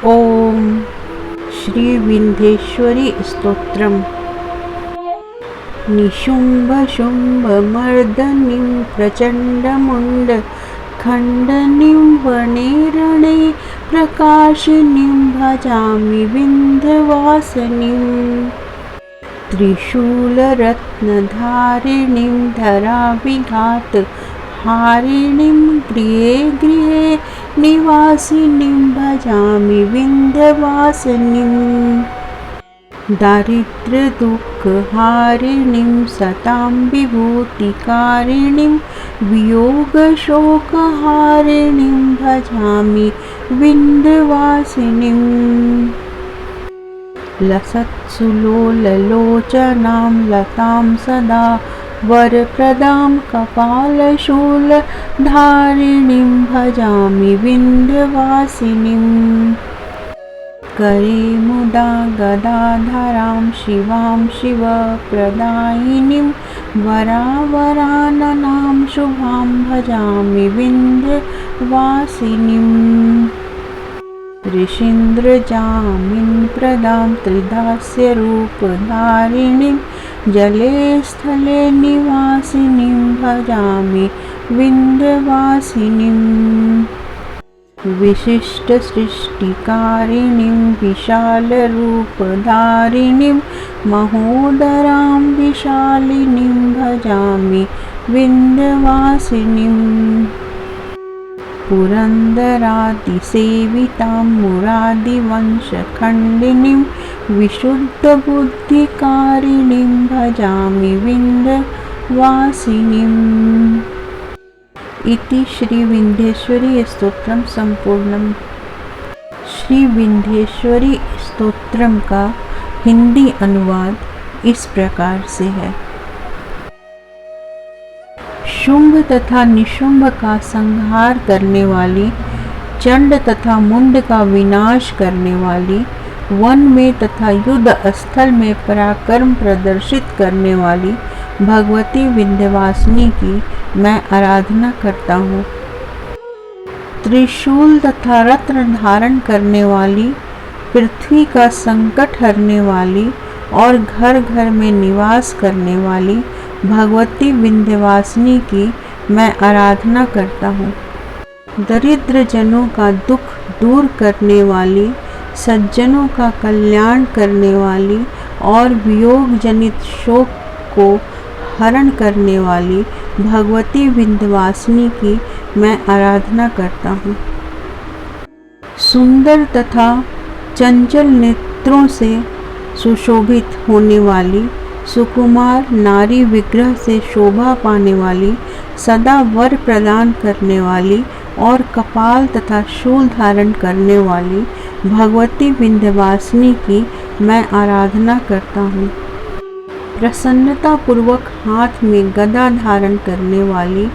ओम श्री विंध्येश्वरी स्तोत्रम। निशुंभ शुंभ मर्दनीं प्रचंडमुंड खंडनीं वने रणे प्रकाशिनीं भजामि विंध्यवासिनीं। त्रिशूलरत्नधारिणीं धराविघात हारिणीं गृहे गृहे निवासिनीं भजामि विंध्यवासिनीं। दारिद्र्यदुःखहारिणीं सतां विभूतिकारिणीं वियोगशोकहारिणीं भजामि विंध्यवासिनीं। लसत्सुलोललोचनां लतां सदा वरप्रदां कपालशूलधारिणीं भजामि विंध्यवासिनीं। करे मुदा गदाधरां शिवां शिवप्रदायिनीं वरावराननां शुभां भजामि विंध्यवासिनीं। ऋषीन्द्रजामिनप्रदां त्रिदास्यरूपधारिणीं जले स्थले निवासिनीं भजामि विंध्यवासिनीं। विशिष्टसृष्टिकारिणीं विशालरूपधारिणीं महोदरां विशालिनीं भजामि विंध्यवासिनीं। पुरन्दरादिसेवितां मुरादिवंशखण्डिनीं विशुद्धबुद्धिकारिणीं भजामि विंध्यवासिनीं। इति श्री विंध्येश्वरी स्तोत्रम संपूर्णम। श्री विंध्येश्वरी स्तोत्रम का हिंदी अनुवाद इस प्रकार से है। शुंभ तथा निशुंभ का संहार करने वाली, चंड तथा मुंड का विनाश करने वाली, वन में तथा युद्ध स्थल में पराक्रम प्रदर्शित करने वाली भगवती विंध्यवासिनी की मैं आराधना करता हूँ। त्रिशूल तथा रत्न धारण करने वाली, पृथ्वी का संकट हरने वाली और घर घर में निवास करने वाली भगवती विंध्यवासिनी की मैं आराधना करता हूँ। दरिद्र जनों का दुख दूर करने वाली, सज्जनों का कल्याण करने वाली और वियोग जनित शोक को हरण करने वाली भगवती विंध्यवासिनी की मैं आराधना करता हूँ। सुंदर तथा चंचल नेत्रों से सुशोभित होने वाली, सुकुमार नारी विग्रह से शोभा पाने वाली, सदा वर प्रदान करने वाली और कपाल तथा शूल धारण करने वाली भगवती विंध्यवासिनी की मैं आराधना करता हूँ। प्रसन्नता पूर्वक हाथ में गदा धारण करने वाली,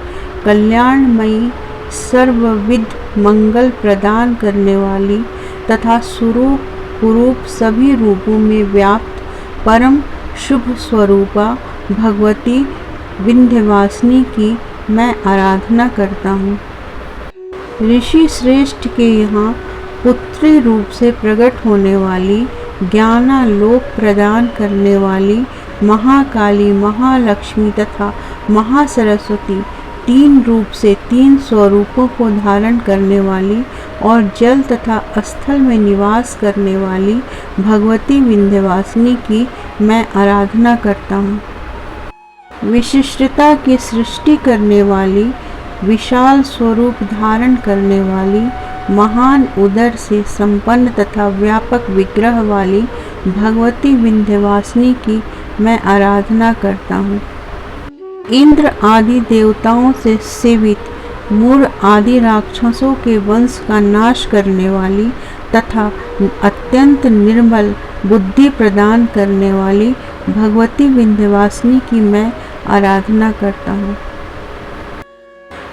कल्याणमयी, सर्वविध मंगल प्रदान करने वाली तथा स्वरूप कुरूप सभी रूपों में व्याप्त परम शुभ स्वरूपा भगवती विंध्यवासिनी की मैं आराधना करता हूँ। ऋषि श्रेष्ठ के यहाँ पुत्री रूप से प्रकट होने वाली, ज्ञानालोक प्रदान करने वाली महाकाली, महालक्ष्मी तथा महासरस्वती, तीन रूप से तीन स्वरूपों को धारण करने वाली और जल तथा स्थल में निवास करने वाली भगवती विंध्यवासिनी की मैं आराधना करता हूँ। विशिष्टता की सृष्टि करने वाली, विशाल स्वरूप धारण करने वाली, महान उदर से संपन्न तथा व्यापक विग्रह वाली भगवती विंध्यवासिनी की मैं आराधना करता हूँ। इंद्र आदि देवताओं से सेवित, मूढ़ आदि राक्षसों के वंश का नाश करने वाली तथा अत्यंत निर्मल बुद्धि प्रदान करने वाली भगवती विंध्यवासिनी की मैं आराधना करता हूँ।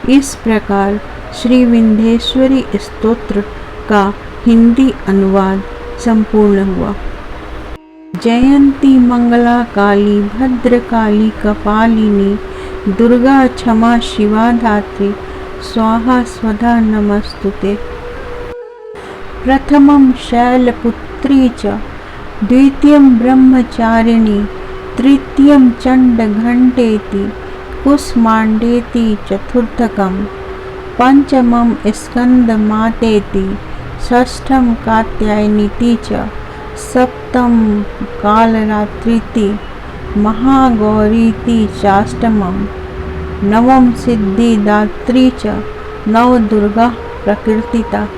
इस प्रकार श्री विंध्येश्वरी स्तोत्र का हिंदी अनुवाद संपूर्ण हुआ। जयंती मंगला काली भद्रकाली कपालिनी दुर्गा क्षमा शिवा धात्री स्वाहा स्वधा नमस्तुते। प्रथमं शैलपुत्री च, द्वितीयं ब्रह्मचारिणी, तृतीयं चण्डघण्टेति, कुष्माण्डेति चतुर्थकं, पंचमं स्कन्दमातेति, षष्ठं कात्यायनीति च, सप्तम कालरात्रिति, महागौरीति चाष्टमं, नवम सिद्धिदात्री च, नवदुर्गा प्रकीर्तिता।